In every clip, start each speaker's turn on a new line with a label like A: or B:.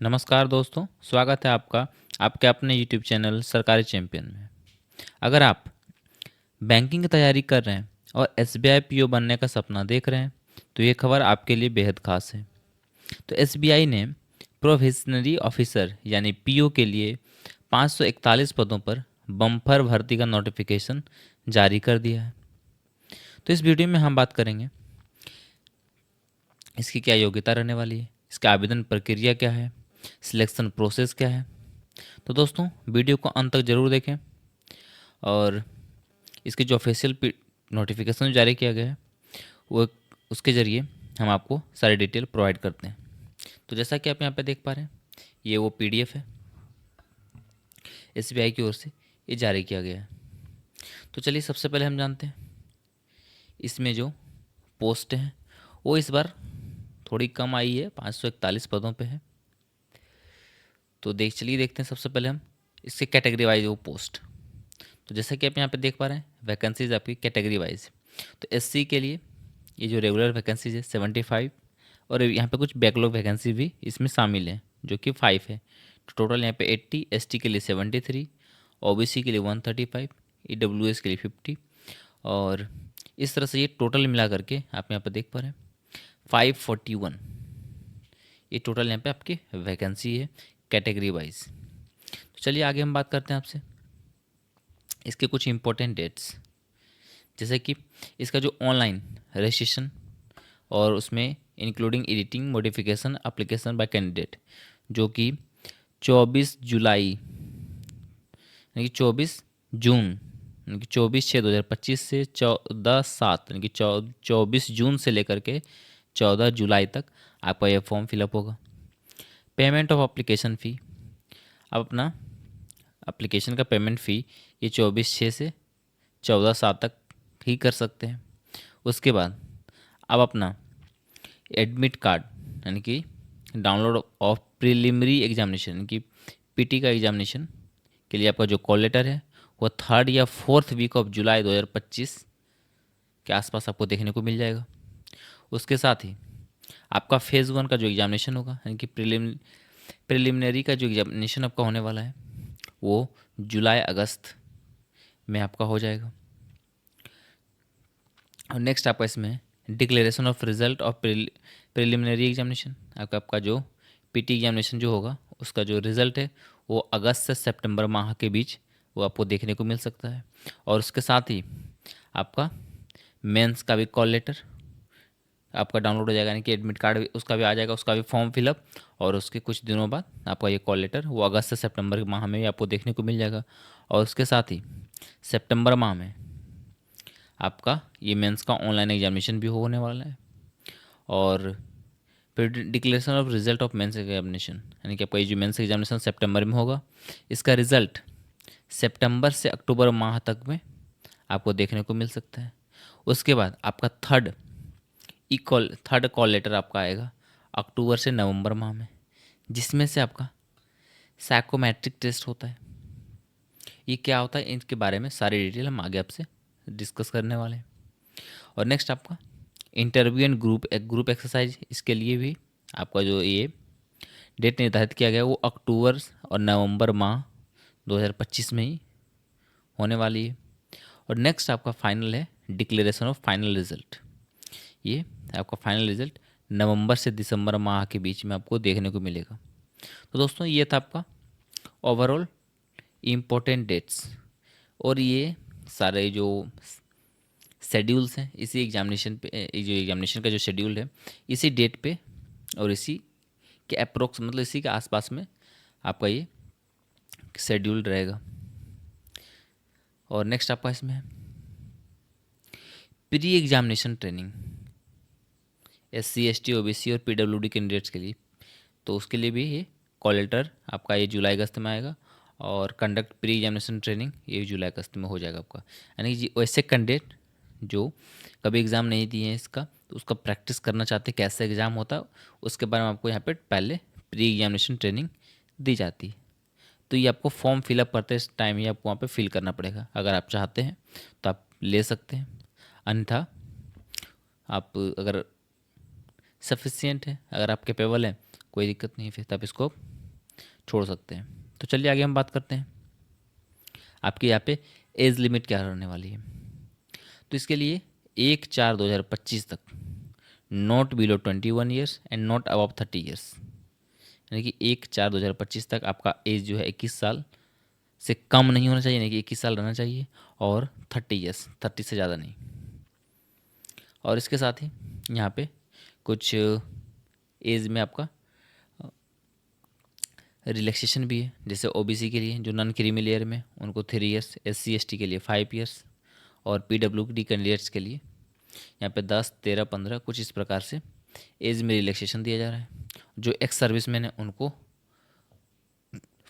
A: नमस्कार दोस्तों, स्वागत है आपका आपके अपने यूट्यूब चैनल सरकारी चैंपियन में। अगर आप बैंकिंग की तैयारी कर रहे हैं और एसबीआई पीओ बनने का सपना देख रहे हैं तो ये खबर आपके लिए बेहद खास है। तो एसबीआई ने प्रोबेशनरी ऑफिसर यानी पीओ के लिए 541 पदों पर बम्पर भर्ती का नोटिफिकेशन जारी कर दिया है। तो इस वीडियो में हम बात करेंगे इसकी क्या योग्यता रहने वाली है, इसका आवेदन प्रक्रिया क्या है, सिलेक्शन प्रोसेस क्या है। तो दोस्तों वीडियो को अंत तक ज़रूर देखें और इसके जो ऑफिशियल नोटिफिकेशन जारी किया गया है वो उसके ज़रिए हम आपको सारी डिटेल प्रोवाइड करते हैं। तो जैसा कि आप यहाँ पे देख पा रहे हैं ये वो पीडीएफ है, एसबीआई की ओर से ये जारी किया गया है। तो चलिए सबसे पहले हम जानते हैं इसमें जो पोस्ट हैं वो इस बार थोड़ी कम आई है, 541 पदों पे है। तो चलिए देखते हैं सबसे पहले हम इसके कैटेगरी वाइज वो पोस्ट। तो जैसा कि आप यहाँ पे देख पा रहे हैं वैकेंसीज आपकी कैटेगरी वाइज। तो एससी के लिए ये जो रेगुलर वैकेंसीज है 75 और यहाँ पे कुछ बैकलॉग वैकेंसी भी इसमें शामिल है जो कि 5 है। तो टोटल यहाँ पे 80, एसटी के लिए 73, ओबीसी के लिए 135, ईडब्ल्यूएस के लिए 50 और इस तरह से ये टोटल मिला करके आप यहाँ पे देख पा रहे हैं 541 ये टोटल यहाँ पे आपकी वैकेंसी है कैटेगरी वाइज। तो चलिए आगे हम बात करते हैं आपसे इसके कुछ इंपॉर्टेंट डेट्स, जैसे कि इसका जो ऑनलाइन रजिस्ट्रेशन और उसमें including editing modification application by candidate जो कि 24 जुलाई यानी कि 24 जून यानी कि 24/6/2025 से 14/7 यानी कि 24 जून से लेकर के 14 जुलाई तक आपका यह फॉर्म फिलअप होगा। पेमेंट ऑफ एप्लीकेशन फ़ी, आप अपना एप्लीकेशन का पेमेंट फ़ी ये 24/6 से 14/7 तक ही कर सकते हैं। उसके बाद आप अपना एडमिट कार्ड यानी कि डाउनलोड ऑफ प्रिलिमिनरी एग्जामिनेशन यानी कि पीटी का एग्जामिनेशन के लिए आपका जो कॉल लेटर है वो 3rd या 4th वीक ऑफ जुलाई 2025 के आसपास आपको देखने को मिल जाएगा। उसके साथ ही आपका फेज़ 1 का जो एग्जामिनेशन होगा यानी कि प्रिलिमिनरी का जो एग्जामिनेशन आपका होने वाला है वो जुलाई अगस्त में आपका हो जाएगा। और नेक्स्ट आपका इसमें declaration of result of preliminary examination, आपका जो पीटी एग्जामिनेशन जो होगा उसका जो रिज़ल्ट है वो अगस्त से सितंबर माह के बीच वो आपको देखने को मिल सकता है। और उसके साथ ही आपका मेंस का भी कॉल लेटर आपका डाउनलोड हो जाएगा यानी कि एडमिट कार्ड उसका भी आ जाएगा, उसका भी फॉर्म फिलअप और उसके कुछ दिनों बाद आपका ये कॉल लेटर वो अगस्त से सितंबर के माह में भी आपको देखने को मिल जाएगा। और उसके साथ ही सितंबर माह में आपका ये मेंस का ऑनलाइन एग्जामिनेशन भी होने वाला है। और फिर declaration of result of mains examination यानी कि आपका ये जो मेंस एग्जामिनेशन सितंबर में होगा, इसका रिजल्ट सितंबर से अक्टूबर माह तक में आपको देखने को मिल सकता है। उसके बाद आपका थर्ड कॉल लेटर आपका आएगा अक्टूबर से नवंबर माह में, जिसमें से आपका साइकोमेट्रिक टेस्ट होता है। ये क्या होता है इनके बारे में सारी डिटेल हम आगे आपसे डिस्कस करने वाले हैं। और नेक्स्ट आपका इंटरव्यू एंड ग्रुप एक्सरसाइज, इसके लिए भी आपका जो ये डेट निर्धारित किया गया है वो अक्टूबर और नवंबर माह 2025 में ही होने वाली है। और नेक्स्ट आपका फाइनल है डिक्लेरेशन ऑफ फाइनल रिजल्ट, ये आपका फाइनल रिजल्ट नवंबर से दिसंबर माह के बीच में आपको देखने को मिलेगा। तो दोस्तों ये था आपका ओवरऑल इम्पोर्टेंट डेट्स और ये सारे जो शेड्यूल्स हैं इसी एग्जामिनेशन पे, जो एग्जामिनेशन का जो शेड्यूल है इसी डेट पे और इसी के अप्रोक्स मतलब इसी के आसपास में आपका ये शेड्यूल रहेगा। और नेक्स्ट आपका इसमें है pre examination training SC ST OBC और PWD कैंडिडेट्स के लिए। तो उसके लिए भी ये कॉल लेटर आपका ये जुलाई अगस्त में आएगा और कंडक्ट प्री एग्जामिनेशन ट्रेनिंग ये जुलाई अगस्त में हो जाएगा आपका। यानी कि वैसे कैंडिडेट जो कभी एग्ज़ाम नहीं दिए हैं इसका तो उसका प्रैक्टिस करना चाहते हैं कैसे एग्ज़ाम होता है उसके बारे में आपको यहाँ पे पहले प्री एग्जामिनेशन ट्रेनिंग दी जाती है। तो ये आपको फॉर्म फिलअप करते टाइम ही आपको वहाँ पे फिल करना पड़ेगा। अगर आप चाहते हैं तो आप ले सकते हैं, अन्यथा आप अगर सफिशियंट है, अगर आप कैपेबल हैं कोई दिक्कत नहीं, फिर आप इसको छोड़ सकते हैं। तो चलिए आगे हम बात करते हैं आपके यहाँ पे एज लिमिट क्या रहने वाली है। तो इसके लिए 1/4/2025 तक not below 21 years and not above 30 years, यानी कि 1/4/2025 तक आपका एज जो है 21 साल से कम नहीं होना चाहिए, यानी कि 21 साल रहना चाहिए, और 30 ईयर्स, 30 से ज़्यादा नहीं। और इसके साथ ही यहाँ पे कुछ एज में आपका रिलैक्सेशन भी है, जैसे ओबीसी के लिए जो नॉन क्रीमी लेयर में उनको 3 ईयर्स, SC ST के लिए 5 ईयर्स, और PWD कैंडिडेट्स के लिए यहाँ पे 10, 13, 15 कुछ इस प्रकार से एज में रिलैक्सेशन दिया जा रहा है। जो एक्स सर्विस मैन है उनको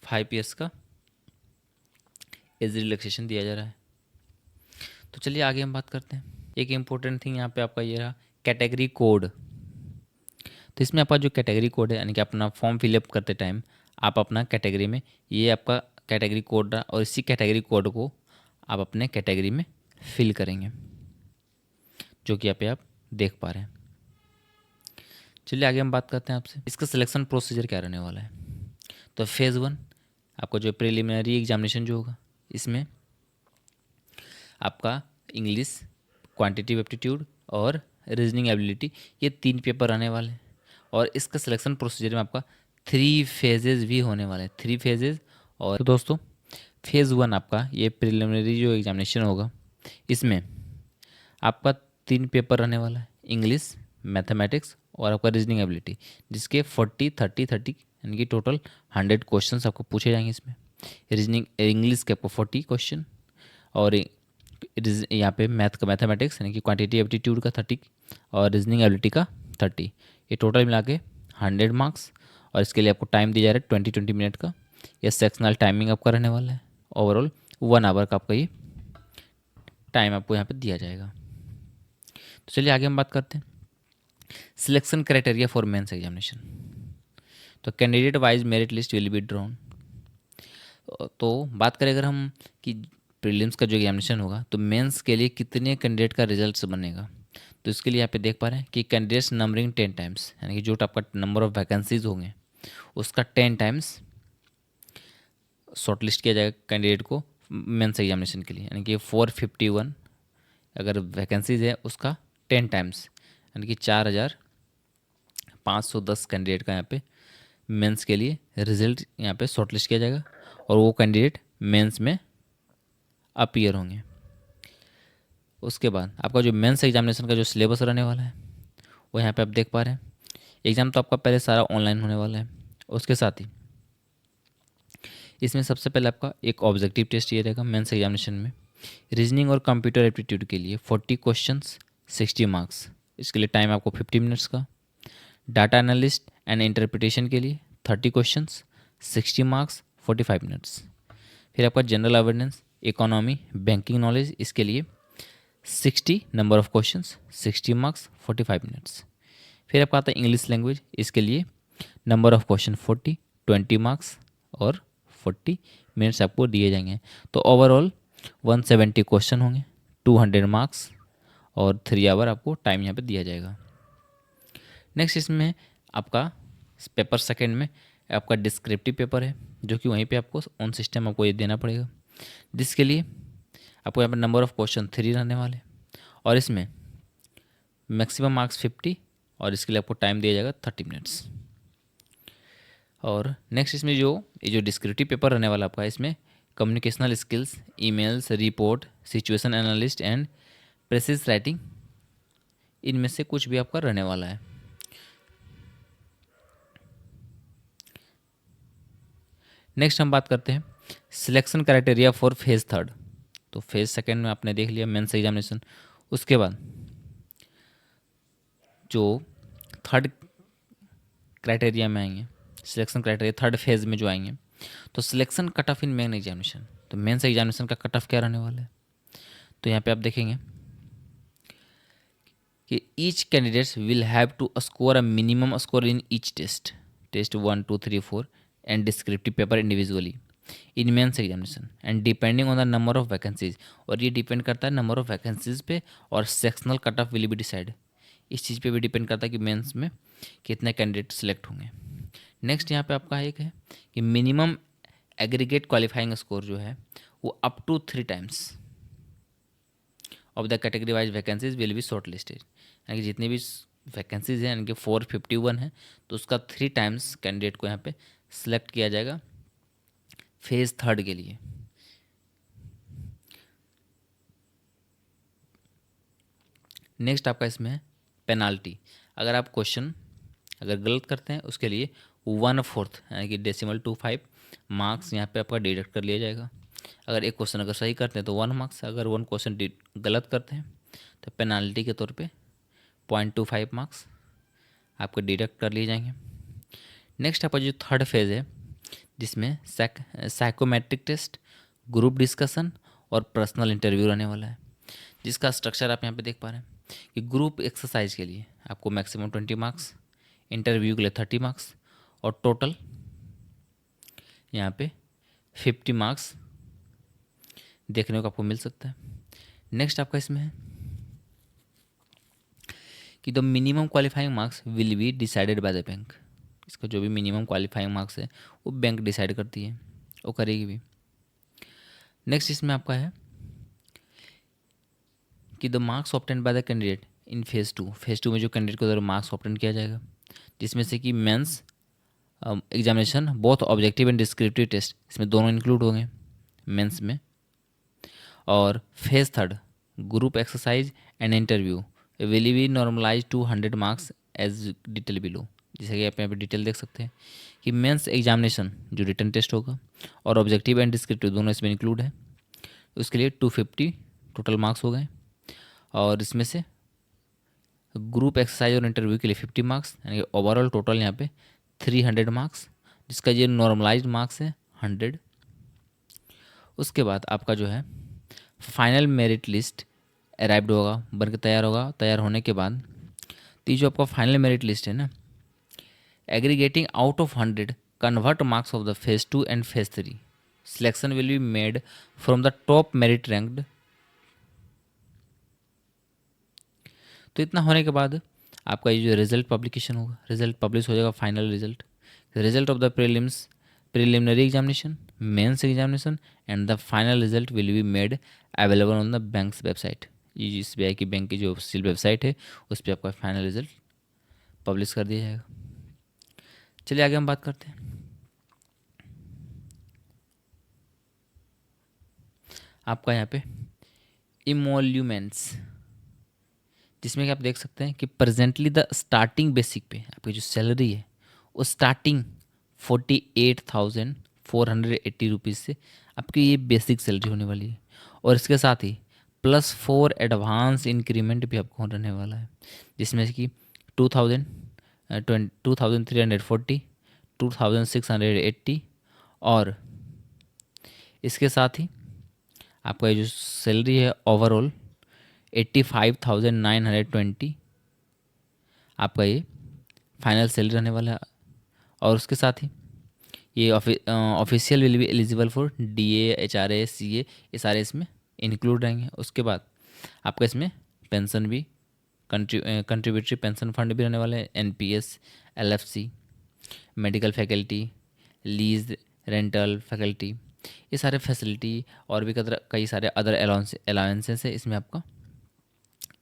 A: 5 ईयर्स का एज रिलैक्सेशन दिया जा रहा है। तो चलिए आगे हम बात करते हैं। एक इम्पोर्टेंट थिंग यहाँ पे आपका ये रहा कैटेगरी कोड। तो इसमें आपका जो कैटेगरी कोड है, यानी कि अपना फॉर्म फिलअप करते टाइम आप अपना कैटेगरी में, ये आपका कैटेगरी कोड रहा, और इसी कैटेगरी कोड को आप अपने कैटेगरी में फिल करेंगे, जो कि यहाँ पे आप देख पा रहे हैं। चलिए आगे हम बात करते हैं आपसे इसका सिलेक्शन प्रोसीजर क्या रहने वाला है। तो फेज़ 1 आपका जो प्रिलिमिनरी एग्जामिनेशन जो होगा, इसमें आपका इंग्लिश, क्वांटिटेटिव एप्टीट्यूड और रीजनिंग एबिलिटी, ये 3 पेपर आने वाले हैं। और इसका सिलेक्शन प्रोसीजर में आपका 3 फेजेज़ भी होने वाले हैं, 3 फेजेज़। और तो दोस्तों फेज़ 1 आपका ये प्रिलिमिनरी जो एग्जामिनेशन होगा, इसमें आपका 3 पेपर रहने वाला है, इंग्लिश, मैथमेटिक्स और आपका रीजनिंग एबिलिटी, जिसके 40, 30, 30 यानी कि टोटल 100 क्वेश्चंस आपको पूछे जाएंगे इसमें। रीजनिंग इंग्लिश के आपको 40 क्वेश्चन, और यहाँ पे मैथ का मैथमेटिक्स यानी कि क्वांटिटी एप्टीट्यूड का 30 और रीजनिंग एबिलिटी का 30, ये टोटल मिला के 100 मार्क्स। और इसके लिए आपको टाइम दिया जा रहा है 20 मिनट का। यह सेक्शनल टाइमिंग आपका रहने वाला है। ओवरऑल 1 आवर का आपका ये टाइम आपको यहाँ पे दिया जाएगा। तो चलिए आगे हम बात करते हैं selection criteria for mains examination. तो candidate wise merit list will be drawn. तो बात करें अगर हम कि प्रीलिम्स का जो एग्जामिनेशन होगा, तो मेंस के लिए कितने कैंडिडेट का रिजल्ट बनेगा। तो इसके लिए यहाँ पे देख पा रहे हैं कि कैंडिडेट्स नंबरिंग 10 टाइम्स, यानी कि जो आपका नंबर ऑफ वैकेंसीज होंगे उसका 10 टाइम्स शॉर्ट लिस्ट किया जाएगा कैंडिडेट को मेंस एग्जामिनेशन के लिए, यानी कि 451 अगर वैकेंसीज है उसका 10 टाइम्स, यानी कि 4510 कैंडिडेट का यहाँ पे मेंस के लिए रिजल्ट यहाँ पे शॉर्ट लिस्ट किया जाएगा, और वो कैंडिडेट मेंस में अपीयर होंगे। उसके बाद आपका जो मेंस एग्जामिनेशन का जो सिलेबस रहने वाला है वो यहाँ पे आप देख पा रहे हैं। एग्ज़ाम तो आपका पहले सारा ऑनलाइन होने वाला है। उसके साथ ही इसमें सबसे पहले आपका एक ऑब्जेक्टिव टेस्ट ये रहेगा मेंस एग्जामिनेशन में। रीजनिंग और कंप्यूटर एप्टीट्यूड के लिए 40 क्वेश्चंस, 60 मार्क्स, इसके लिए टाइम आपको 50 मिनट्स का। डाटा एनालिस्ट एंड इंटरप्रिटेशन के लिए 30 क्वेश्चंस, 60 मार्क्स, 45 मिनट्स। फिर आपका general awareness, economy, banking knowledge, इसके लिए 60 number of questions, 60 marks, 45 minutes. फिर आपका आता है इंग्लिश लैंग्वेज, इसके लिए नंबर ऑफ क्वेश्चन 40, 20 मार्क्स और 40 मिनट्स आपको दिए जाएंगे। तो ओवरऑल 170 क्वेश्चन होंगे, 200 मार्क्स और 3 आवर आपको टाइम यहाँ पे दिया जाएगा। नेक्स्ट इसमें आपका पेपर सेकंड में आपका डिस्क्रिप्टिव पेपर है, जो कि वहीं पे आपको ऑन सिस्टम आपको ये देना पड़ेगा, जिसके लिए आपको यहाँ पर नंबर ऑफ क्वेश्चन 3 रहने वाले, और इसमें मैक्सिमम मार्क्स 50, और इसके लिए आपको टाइम दिया जाएगा 30 मिनट्स। और नेक्स्ट इसमें ये जो डिस्क्रिप्टिव पेपर रहने वाला आपका, इसमें communicational skills, emails, report, situation analyst and precious writing, इनमें से कुछ भी आपका रहने वाला है। नेक्स्ट हम बात करते हैं सिलेक्शन क्राइटेरिया फॉर फेज़ 3। तो फेज़ सेकेंड में आपने देख लिया मेंस एग्जामिनेशन। उसके बाद जो थर्ड क्राइटेरिया में आएंगे, सिलेक्शन क्राइटेरिया थर्ड फेज़ में जो आएंगे, तो सिलेक्शन कट ऑफ इन मेन एग्जामिनेशन। तो मेंस एग्जामिनेशन का कट ऑफ क्या रहने वाला है, तो यहाँ पे आप देखेंगे कि each candidates will have to score a minimum score in each test 1, 2, 3, 4 and descriptive paper individually in mains examination and depending on the number of vacancies. और ये डिपेंड करता है नंबर ऑफ वैकेंसीज पे, और sectional cut off will be decide, इस चीज़ पे भी depend करता है कि मेंस में कितने कैंडिडेट सिलेक्ट होंगे। नेक्स्ट यहाँ पे आपका एक है कि मिनिमम एग्रीगेट क्वालिफाइंग स्कोर जो है वो up to 3 times of the category wise vacancies will be short listed, यानी कि जितनी भी वैकेंसीज हैं यानी कि 451 है तो उसका 3 टाइम्स कैंडिडेट को यहाँ पे सिलेक्ट किया जाएगा फेज़ थर्ड के लिए। नेक्स्ट आपका इसमें है पेनाल्टी। अगर आप क्वेश्चन अगर गलत करते हैं उसके लिए 1/4 यानी कि डेसिमल 25 मार्क्स यहाँ पे आपका डिडक्ट कर लिया जाएगा। अगर एक क्वेश्चन अगर सही करते हैं तो 1 मार्क्स, अगर 1 क्वेश्चन गलत करते हैं तो पेनाल्टी के तौर पे 0.25 मार्क्स आपको डिडक्ट कर लिए जाएंगे। नेक्स्ट आपका जो थर्ड फेज़ है जिसमें साइकोमेट्रिक टेस्ट, ग्रुप डिस्कशन और पर्सनल इंटरव्यू रहने वाला है, जिसका स्ट्रक्चर आप यहाँ पे देख पा रहे हैं कि ग्रुप एक्सरसाइज के लिए आपको मैक्सिमम 20 मार्क्स, इंटरव्यू के लिए 30 मार्क्स और टोटल यहाँ पे 50 मार्क्स देखने को आपको मिल सकता है। नेक्स्ट आपका इसमें है कि the minimum qualifying marks will be decided by the bank. इसका जो भी मिनिमम क्वालिफाइंग मार्क्स है वो बैंक डिसाइड करती है, वो करेगी भी। नेक्स्ट इसमें आपका है कि the marks obtained by the candidate in phase two में जो कैंडिडेट को द्वारा मार्क्स ऑब्टेन किया जाएगा, जिसमें से कि mains examination both objective and descriptive test इसमें दोनों इंक्लूड होंगे मेंस में, और phase third group exercise and interview will be normalise to 100 marks as detail below. जैसे कि आप यहाँ पे डिटेल देख सकते हैं कि मेंस एग्जामिनेशन जो रिटन टेस्ट होगा और ऑब्जेक्टिव एंड डिस्क्रिप्टिव दोनों इसमें इंक्लूड है, उसके लिए 250 टोटल मार्क्स हो गए, और इसमें से ग्रुप एक्सरसाइज और इंटरव्यू के लिए 50 मार्क्स, यानी कि ओवरऑल टोटल यहाँ पे 300 मार्क्स, जिसका ये नॉर्मलाइज्ड मार्क्स है 100। उसके बाद आपका जो है फाइनल मेरिट लिस्ट अराइव्ड होगा, बन के तैयार होगा। तैयार होने के बाद तो ये जो आपका फाइनल मेरिट लिस्ट है ना, aggregating out of 100 convert marks of the phase 2 and phase 3 selection will be made from the top merit ranked. तो इतना होने के बाद आपका ये जो रिजल्ट पब्लिकेशन होगा, रिजल्ट पब्लिश हो जाएगा, final result of the preliminary examination, mains examination and the final result will be made available on the bank's website. ये SBI की बैंक की जो ऑफिशियल वेबसाइट है उस पर आपका फाइनल रिजल्ट पब्लिश कर दिया जाएगा। चलिए आगे हम बात करते हैं। आपका यहाँ पे इमोल्यूमेंट्स, जिसमें कि आप देख सकते हैं कि प्रेजेंटली द स्टार्टिंग बेसिक पे आपकी जो सैलरी है वो स्टार्टिंग 48,480 रुपीज़ से आपकी ये बेसिक सैलरी होने वाली है, और इसके साथ ही +4 एडवांस इंक्रीमेंट भी आपको रहने वाला है, जिसमें से कि 2340, 2680 और इसके साथ ही आपका ये जो सैलरी है ओवरऑल 85,920 आपका ये फाइनल सैलरी रहने वाला है। और उसके साथ ही ये official will be eligible for DA, HRA, CA, ये सारे इसमें इंक्लूड रहेंगे। उसके बाद आपका इसमें पेंशन भी कंट्रीब्यूटरी पेंशन फंड भी रहने वाले हैं, NPS, LFC, medical faculty, lease rental faculty, ये सारे फैसिलिटी और भी कई सारे अदर अलाउंसेस है इसमें आपका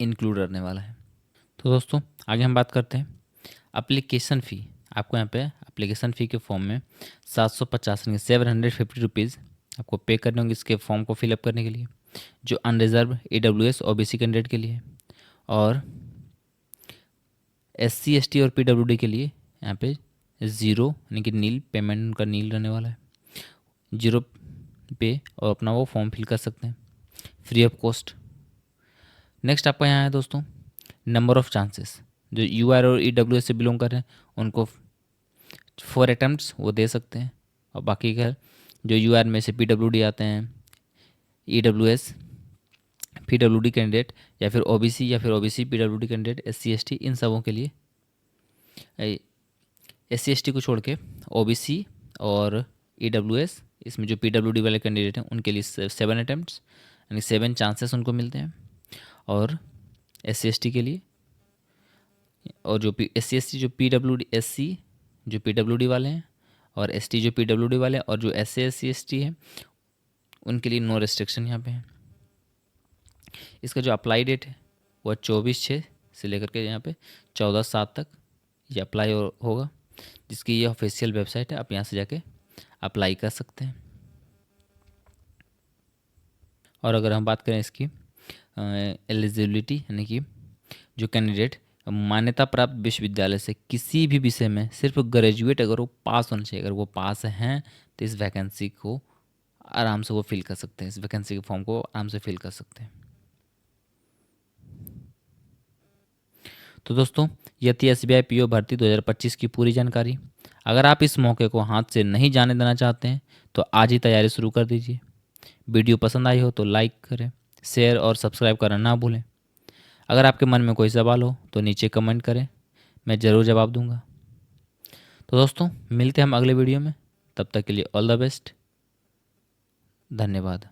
A: इंक्लूड रहने वाला है। तो दोस्तों आगे हम बात करते हैं एप्लीकेशन फ़ी। आपको यहाँ पे एप्लीकेशन फ़ी के फॉर्म में 750 750 रुपीज़ आपको पे करने होंगे इसके फॉर्म को फिलअप करने के लिए, जो अनरिजर्व AWS OBC कैंडिडेट के लिए, और SC ST और PWD के लिए यहाँ पे 0 यानी कि नील पेमेंट उनका नील रहने वाला है, 0 पे और अपना वो फॉर्म फिल कर सकते हैं फ्री ऑफ कॉस्ट। नेक्स्ट आपका यहाँ है दोस्तों नंबर ऑफ़ चांसेस। जो UR और EWS से बिलोंग कर रहे हैं उनको 4 अटैम्प्ट्स वो दे सकते हैं, और बाकी का जो UR में से PWD आते हैं, EWS PWD कैंडिडेट या फिर OBC या फिर OBC PWD candidate, SC ST, इन सबों के लिए SC ST को छोड़ के OBC और EWS इसमें जो PWD वाले कैंडिडेट हैं उनके लिए 7 अटैम्प्ट्स यानी 7 चांसेस उनको मिलते हैं, और SC ST के लिए और जो SC ST जो PWD SC जो पीडब्ल्यूडी वाले हैं, और एसटी जो पीडब्ल्यूडी वाले हैं, और जो एससी एससी एसटी है उनके लिए नो रिस्ट्रिक्शन यहाँ पे है। इसका जो अप्लाई डेट है वो 24/6 से लेकर के यहाँ पे 14/7 तक ये अप्लाई होगा, जिसकी ये ऑफिशियल वेबसाइट है, आप यहाँ से जाके अप्लाई कर सकते हैं। और अगर हम बात करें इसकी एलिजिबिलिटी, यानी कि जो कैंडिडेट मान्यता प्राप्त विश्वविद्यालय से किसी भी विषय में सिर्फ ग्रेजुएट अगर वो पास होना चाहिए, अगर वो पास हैं तो इस वैकेंसी को आराम से वो फिल कर सकते हैं, इस वैकेंसी के फॉर्म को आराम से फिल कर सकते हैं। तो दोस्तों यह थी SBI PO भर्ती 2025 की पूरी जानकारी। अगर आप इस मौके को हाथ से नहीं जाने देना चाहते हैं तो आज ही तैयारी शुरू कर दीजिए। वीडियो पसंद आई हो तो लाइक करें, शेयर और सब्सक्राइब करना ना भूलें। अगर आपके मन में कोई सवाल हो तो नीचे कमेंट करें, मैं ज़रूर जवाब दूंगा। तो दोस्तों मिलते हैं हम अगले वीडियो में, तब तक के लिए ऑल द बेस्ट, धन्यवाद।